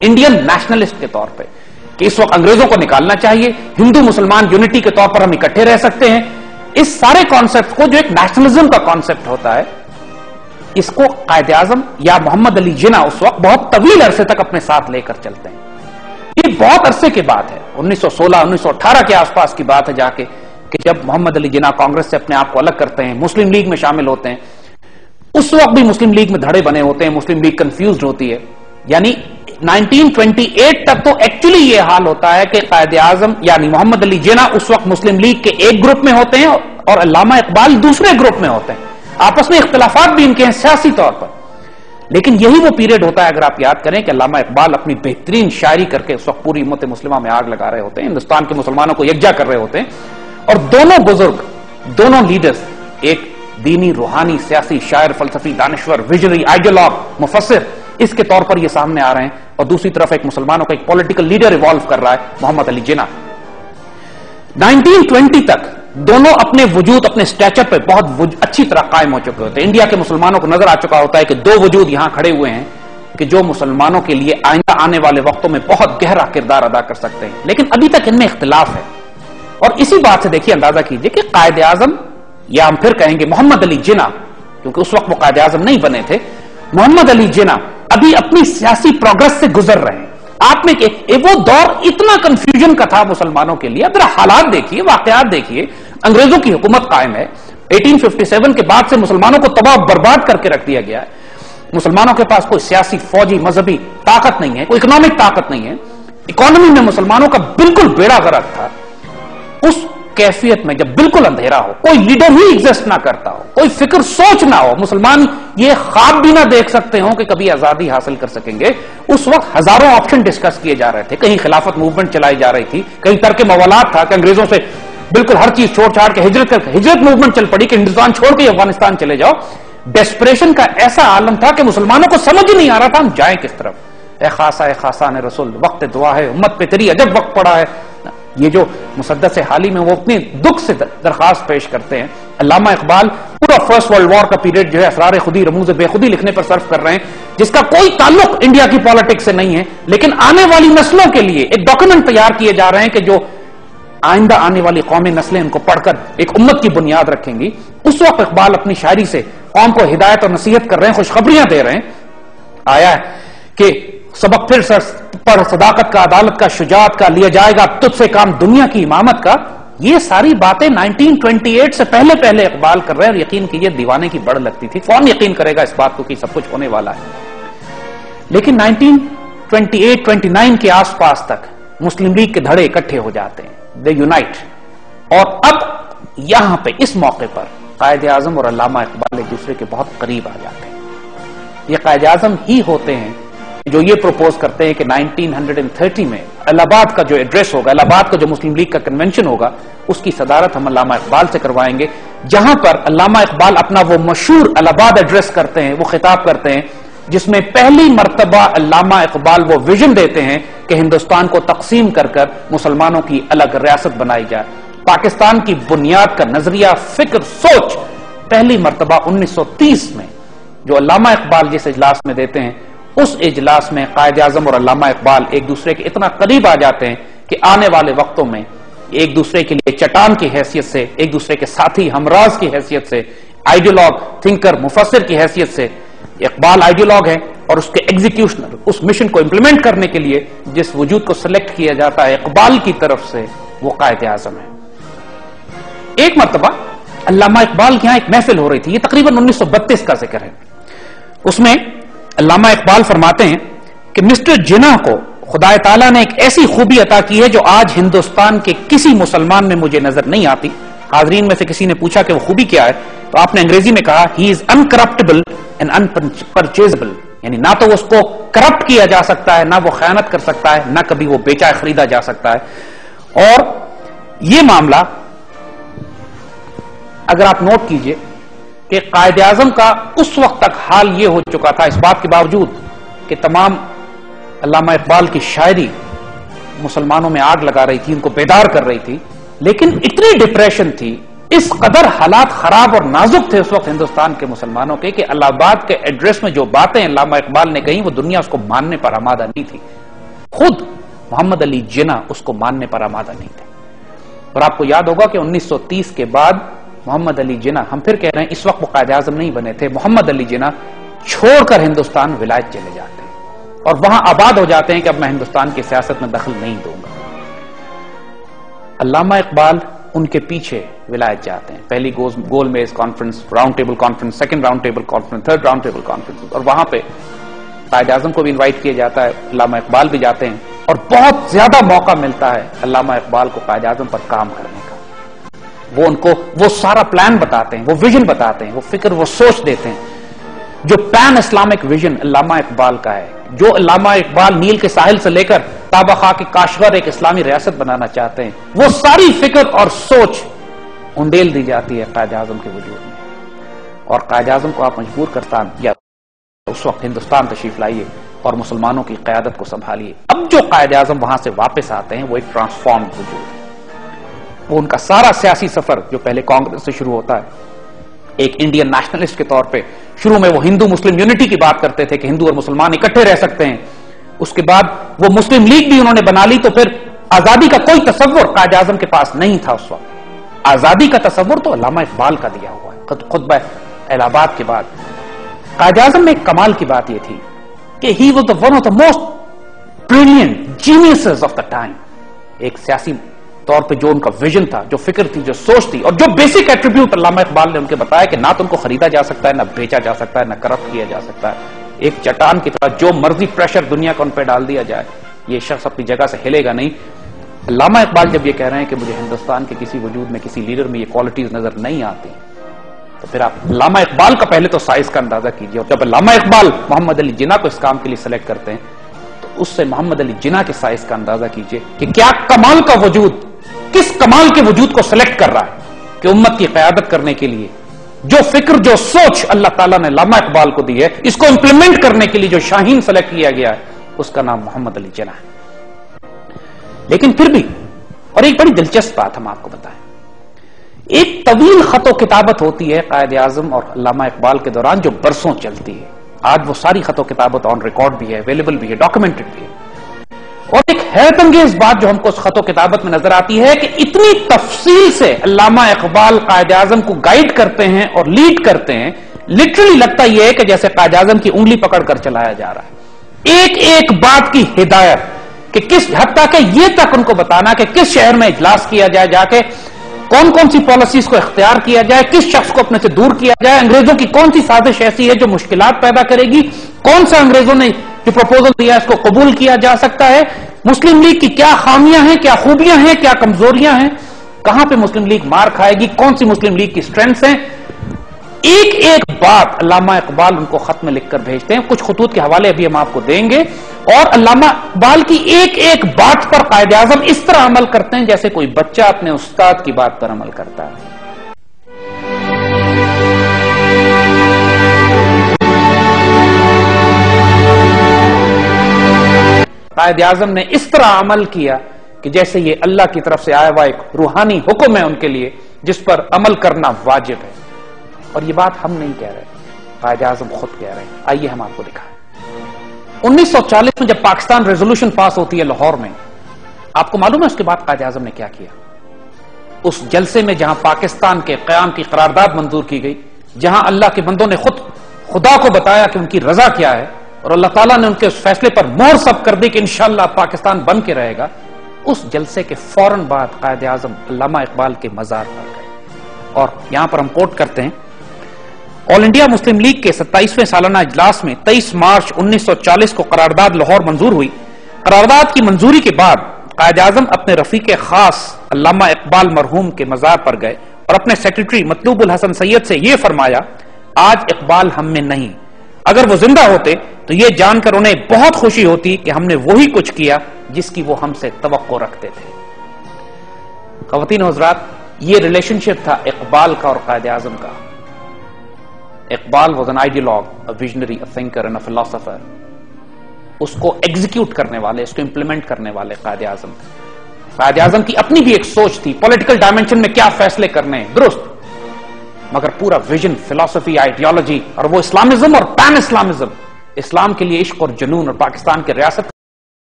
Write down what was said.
Indian nationalist के तौर पे कि इस वक्त अंग्रेजों को निकालना चाहिए, हिंदू मुसलमान यूनिटी के तौर पर हम इकट्ठे रह सकते हैं, इस सारे कॉन्सेप्ट को जो एक नेशनलिज्म का कॉन्सेप्ट होता है, इसको कायदे आजम या मोहम्मद अली जिन्ना उस वक्त बहुत तवील अरसे तक अपने साथ लेकर चलते हैं। ये बहुत अरसे की बात है, 1916 1918 के आसपास की बात है जाके, कि जब मोहम्मद अली जिन्ना कांग्रेस से अपने आप को अलग करते हैं, मुस्लिम लीग में शामिल होते हैं। उस वक्त भी मुस्लिम लीग में धड़े बने होते हैं, मुस्लिम लीग कंफ्यूज होती है। यानी 1928 तक तो एक्चुअली ये हाल होता है कि कायदे आजम यानी मोहम्मद अली जिन्ना उस वक्त मुस्लिम लीग के एक ग्रुप में होते हैं और अल्लामा इकबाल दूसरे ग्रुप में होते हैं। आपस में इख्तिलाफात भी इनके हैं सियासी तौर पर, लेकिन यही वो पीरियड होता है, अगर आप याद करें, कि अल्लामा इकबाल अपनी बेहतरीन शायरी करके उस वक्त पूरी उम्मत मुस्लिमा में आग लगा रहे होते हैं, हिंदुस्तान के मुसलमानों को यकजा कर रहे होते हैं। और दोनों बुजुर्ग, दोनों लीडर्स, एक दीनी, रूहानी, सियासी, शायर, फलसफी, दानिश्वर, विजनरी, आइडियोलॉग, मुफस्सिर, इसके तौर पर ये सामने आ रहे हैं। और दूसरी तरफ एक मुसलमानों का एक पॉलिटिकल लीडर इवॉल्व कर रहा है, मोहम्मद अली जिन्ना। 1920 तक दोनों अपने वजूद, अपने स्टैचर पे बहुत अच्छी तरह कायम हो चुके होते हैं। इंडिया के मुसलमानों को नजर आ चुका होता है कि दो वजूद यहां खड़े हुए हैं कि जो मुसलमानों के लिए आइंदा आने वाले वक्तों में बहुत गहरा किरदार अदा कर सकते हैं, लेकिन अभी तक इनमें इख्तिलाफ है। और इसी बात से देखिए, अंदाजा कीजिए कि कायदे आजम, या हम फिर कहेंगे मोहम्मद अली जिन्ना, क्योंकि उस वक्त वो कायदे आजम नहीं बने थे, मोहम्मद अली जिन्ना अभी अपनी सियासी प्रोग्रेस से गुजर रहे हैं। आप में वो दौर इतना कंफ्यूजन का था मुसलमानों के लिए। अब जरा हालात देखिए, वाकयात देखिए, अंग्रेजों की हुकूमत कायम है, 1857 के बाद से मुसलमानों को तबाह बर्बाद करके रख दिया गया है। मुसलमानों के पास कोई सियासी, फौजी, मजहबी ताकत नहीं है, कोई इकोनॉमिक ताकत नहीं है, इकोनॉमी में मुसलमानों का बिल्कुल बेड़ा गर्क था। उस कैफियत में जब बिल्कुल अंधेरा हो, कोई लीडर ही एग्जिस्ट ना करता हो, कोई फिक्र सोच ना हो, मुसलमान ये ख्वाब भी ना देख सकते हो कि कभी आजादी हासिल कर सकेंगे, उस वक्त हजारों ऑप्शन डिस्कस किए जा रहे थे। कहीं खिलाफत मूवमेंट चलाई जा रही थी, कहीं तर्क मवालात था कि अंग्रेजों से बिल्कुल हर चीज छोड़ छाड़ के हिजरत मूवमेंट चल पड़ी कि हिंदुस्तान छोड़ के अफगानिस्तान चले जाओ। डेस्परेशन का ऐसा आलम था कि मुसलमानों को समझ ही नहीं आ रहा था हम जाएं किस तरफ। ए खासा ने रसूल, वक्त दुआ है, उम्मत पे तेरी अजब वक्त पड़ा है। ये जो मुसद्दस हाली में वो अपने दुख से दरखास्त पेश करते हैं। अल्लामा इकबाल पूरा फर्स्ट वर्ल्ड वॉर का पीरियड जो है असरार खुदी, रमूज बेखुदी लिखने पर सर्फ कर रहे हैं, जिसका कोई ताल्लुक इंडिया की पॉलिटिक्स से नहीं है, लेकिन आने वाली नस्लों के लिए एक डॉक्यूमेंट तैयार किए जा रहे हैं कि जो आइंदा आने वाली कौमी नस्लें उनको पढ़कर एक उम्मत की बुनियाद रखेंगी। उस वक्त इकबाल अपनी शायरी से कौम को हिदायत और नसीहत कर रहे हैं, खुशखबरियां दे रहे हैं। आया है कि सबक फिर पढ़, सदाकत का, अदालत का, शुजात का, लिया जाएगा तुझसे काम दुनिया की इमामत का। ये सारी बातें 1928 से पहले पहले इकबाल कर रहे हैं। और यकीन कीजिए दीवाने की बढ़ लगती थी। कौन यकीन करेगा इस बात को कि सब कुछ होने वाला है। लेकिन 1928-29 के आसपास तक मुस्लिम लीग के धड़े इकट्ठे हो जाते हैं, दे यूनाइट। और अब यहां पे इस मौके पर कायदे आजम और अल्लामा इकबाल एक दूसरे के बहुत करीब आ जाते हैं। ये कायदे आजम ही होते हैं जो ये प्रपोज करते हैं कि 1930 में इलाहाबाद का जो एड्रेस होगा, इलाहाबाद का जो मुस्लिम लीग का कन्वेंशन होगा, उसकी सदारत हम अल्लामा इकबाल से करवाएंगे, जहां पर अल्लामा इकबाल अपना वो मशहूर इलाहाबाद एड्रेस करते हैं, वो खिताब करते हैं, जिसमें पहली मर्तबा अल्लामा इकबाल वो विजन देते हैं कि हिंदुस्तान को तकसीम कर कर मुसलमानों की अलग रियासत बनाई जाए। पाकिस्तान की बुनियाद का नजरिया, फिक्र, सोच पहली मर्तबा 1930 में जो अल्लामा इकबाल जिस इजलास में देते हैं, उस इजलास में कायदे आजम और अल्लामा इकबाल एक दूसरे के इतना करीब आ जाते हैं कि आने वाले वक्तों में एक दूसरे के लिए चट्टान की हैसियत से, एक दूसरे के साथी, हमराज की हैसियत से, आइडियोलॉग, थिंकर, मुफस्सिर की हैसियत से, इकबाल आइडियोलॉग है और उसके एग्जीक्यूशनर, उस मिशन को इंप्लीमेंट करने के लिए जिस वजूद को सिलेक्ट किया जाता है इकबाल की तरफ से, वो कायदे आजम है। एक मर्तबा अल्लामा इकबाल के यहां एक महफिल हो रही थी, ये तकरीबन 1932 का जिक्र है। उसमें अल्लामा इकबाल फरमाते हैं कि मिस्टर जिन्ना को खुदा ताला ने एक ऐसी खूबी अता की है जो आज हिंदुस्तान के किसी मुसलमान में मुझे नजर नहीं आती। हाजरीन में से किसी ने पूछा कि वो खूबी क्या है, तो आपने अंग्रेजी में कहा ही इज अनकरप्टेबल एंड अनपरचेजेबल, यानी ना तो उसको करप्ट किया जा सकता है, ना वो खयानत कर सकता है, ना कभी वो बेचा खरीदा जा सकता है। और ये मामला अगर आप नोट कीजिए कि कायदे आजम का उस वक्त तक हाल ये हो चुका था, इस बात के बावजूद कि तमाम अल्लामा इकबाल की शायरी मुसलमानों में आग लगा रही थी, उनको बेदार कर रही थी, लेकिन इतनी डिप्रेशन थी, इस कदर हालात खराब और नाजुक थे उस वक्त हिंदुस्तान के मुसलमानों के कि इलाहाबाद के एड्रेस में जो बातें अल्लामा इकबाल ने कही वो दुनिया उसको मानने पर आमादा नहीं थी। خود محمد علی جناح اس کو ماننے پر آمادہ نہیں تھے. اور آپ کو یاد ہوگا کہ 1930 کے بعد محمد علی جناح، ہم پھر کہہ رہے ہیں اس وقت وہ قائد اعظم نہیں بنے تھے، محمد علی جناح چھوڑ کر ہندوستان ولایت چلے جاتے ہیں اور وہاں آباد ہو جاتے ہیں کہ اب میں ہندوستان کی سیاست میں دخل نہیں دوں گا. علامہ اقبال ان کے پیچھے ولایت جاتے ہیں، پہلی گول میز conference, round table conference, second round table conference, third round table conference, اور وہاں پہ قائد اعظم کو بھی انوائٹ کیا جاتا ہے، علامہ اقبال بھی جاتے ہیں اور بہت زیادہ موقع ملتا ہے علامہ اقبال کو قائد اعظم پر کام کرنے کا. وہ ان کو وہ سارا پلان بتاتے ہیں، وہ ویژن بتاتے ہیں، وہ فکر، وہ سوچ دیتے ہیں. جو پین اسلامک ویژن علامہ اقبال کا ہے، جو علامہ اقبال نیل کے ساحل سے لے کر تابہ خاک کے کاشغر ایک اسلامی ریاست بنانا چاہتے ہیں، وہ ساری فکر اور سوچ انڈیل دی جاتی ہے قائد اعظم کے وجود میں. اور قائد اعظم کو آپ مجبور کرتا یا اس وقت ہندوستان تشریف لائیے اور مسلمانوں کی قیادت کو سنبھالیے. اب جو قائد اعظم وہاں سے واپس آتے ہیں وہ ایک ٹرانسفارمڈ وجود ہے. وہ ان کا سارا سیاسی سفر جو پہلے کانگریس سے شروع ہوتا ہے، ایک انڈین نیشنلسٹ کے طور پہ شروع میں وہ ہندو مسلم یونٹی کی بات کرتے تھے کہ ہندو اور مسلمان اکٹھے رہ سکتے ہیں. اس کے بعد وہ مسلم لیگ بھی انہوں نے بنا لی، تو پھر آزادی کا کوئی تصور قائد اعظم کے پاس نہیں تھا اس وقت. آزادی کا تصور تو علامہ اقبال کا دیا ہوا ہے. خطبہ الہ آباد کے بعد قائد اعظم میں ایک کمال کی بات یہ تھی کہ he was one of the most brilliant geniuses of the time. ایک سیاسی طور پہ جو ان کا ویژن تھا، جو فکر تھی، جو سوچ تھی، اور جو بیسک ایٹریبیوٹ علامہ اقبال نے ان کے بتایا کہ نہ تو ان کو خریدا جا سکتا ہے، نہ بیچا جا سکتا ہے، نہ کرپٹ کیا جا سکتا ہے. ایک چٹان کی طرح جو مرضی پریشر دنیا کا ان پہ ڈال دیا جائے، یہ شخص اپنی جگہ سے ہلے گا نہیں. علامہ اقبال جب یہ کہہ رہے ہیں کہ مجھے ہندوستان کے کسی وجود میں، کسی لیڈر میں یہ کوالٹیز نظر نہیں آتی، تو پھر آپ علامہ اقبال کا پہلے تو سائز کا اندازہ کیجئے. اور جب علامہ اقبال محمد علی جناح کو اس کام کے لیے سلیکٹ کرتے ہیں تو اس سے محمد علی جناح کے سائز کا اندازہ کیجئے کہ کیا کمال کا وجود، کس کمال کے وجود کو سلیکٹ کر رہا ہے کہ امت کی قیادت کرنے کے لیے جو فکر، جو سوچ اللہ تعالیٰ نے علامہ اقبال کو دی ہے، اس کو امپلیمنٹ کرنے کے لیے جو شاہین سلیکٹ کیا گیا ہے، اس کا نام محمد علی جناح ہے. لیکن پھر بھی، اور ایک بڑی دلچسپ بات ہم آپ کو بتائیں، ایک طویل خط و کتابت ہوتی ہے قائد اعظم اور علامہ اقبال کے دوران جو برسوں چلتی ہے. آج وہ ساری خط و کتابت آن ریکارڈ بھی ہے، اویلیبل بھی ہے، ڈاکومنٹڈ بھی ہے. اور ایک حیرت انگیز بات جو ہم کو اس خط و کتابت میں نظر آتی ہے کہ اتنی تفصیل سے علامہ اقبال قائد اعظم کو گائیڈ کرتے ہیں اور لیڈ کرتے ہیں، لٹرلی لگتا یہ ہے کہ جیسے قائد اعظم کی انگلی پکڑ کر چلایا جا رہا ہے. ایک ایک بات کی ہدایت کہ کس حتیٰ کہ یہ تک ان کو بتانا کہ کس شہر میں اجلاس کیا جائے، جا کے کون کون سی پالیسیز کو اختیار کیا جائے، کس شخص کو اپنے سے دور کیا جائے، انگریزوں کی کون سی سازش ایسی ہے جو مشکلات پیدا کرے گی، کون سا انگریزوں نے جو پروپوزل دیا اس کو قبول کیا جا سکتا ہے، مسلم لیگ کی کیا خامیاں ہیں، کیا خوبیاں ہیں، کیا کمزوریاں ہیں، کہاں پہ مسلم لیگ مار کھائے گی، کون سی مسلم لیگ کی سٹرینگثs ہیں. ایک ایک بات علامہ اقبال ان کو خط میں لکھ کر بھیجتے ہیں. کچھ خطوط کے حوالے ابھی ہم آپ کو دیں گے. اور علامہ اقبال کی ایک ایک بات پر قائد اعظم اس طرح عمل کرتے ہیں جیسے کوئی بچہ اپنے استاد کی بات پر عمل کرتا ہے. قائد اعظم نے اس طرح عمل کیا کہ جیسے یہ اللہ کی طرف سے آیا ہوا ایک روحانی حکم ہے ان کے لیے جس پر عمل کرنا واجب ہے. اور یہ بات ہم نہیں کہہ رہے، قائد اعظم خود کہہ رہے ہیں. آئیے ہم آپ کو دکھائیں. 1940 میں جب پاکستان ریزولوشن پاس ہوتی ہے لاہور میں، آپ کو معلوم ہے اس کے بعد قائد اعظم نے کیا کیا؟ اس جلسے میں جہاں پاکستان کے قیام کی قرارداد منظور کی گئی، جہاں اللہ کے بندوں نے خود خدا کو بتایا کہ ان کی رضا کیا ہے، اور اللہ تعالیٰ نے ان کے اس فیصلے پر مہر سب کر دی کہ انشاءاللہ پاکستان بن کے رہے گا، اس جلسے کے فوراً بعد قائد اعظم علامہ اقبال کے مزار پر گئے. اور یہاں پر ہم کوٹ کرتے ہیں، آل انڈیا مسلم لیگ کے 27ویں سالانہ اجلاس میں 23 مارچ 1940 کو قرارداد لاہور منظور ہوئی. قرارداد کی منظوری کے بعد قائد اعظم اپنے رفیق خاص علامہ اقبال مرحوم کے مزار پر گئے اور اپنے سیکرٹری مطلوب الحسن سید سے یہ فرمایا، آج اقبال ہم میں نہیں، اگر وہ زندہ ہوتے تو یہ جان کر انہیں بہت خوشی ہوتی کہ ہم نے وہی کچھ کیا جس کی وہ ہم سے توقع رکھتے تھے. خواتین و حضرات، یہ ریلیشن شپ تھا اقبال کا اور قائد اعظم کا. Iqbal was an ideologue, a visionary, a thinker and a philosopher. اس کو ایگزیکیوٹ کرنے والے، اس کو امپلیمنٹ کرنے والے قائد اعظم تھے. قائد اعظم کی اپنی بھی ایک سوچ تھی، پولیٹیکل ڈائمینشن میں کیا فیصلے کرنے ہیں، درست، مگر پورا ویژن، فلسفی، آئیڈیالوجی، اور وہ اسلامزم اور پین اسلامزم، اسلام کے لیے عشق اور جنون اور پاکستان کی ریاست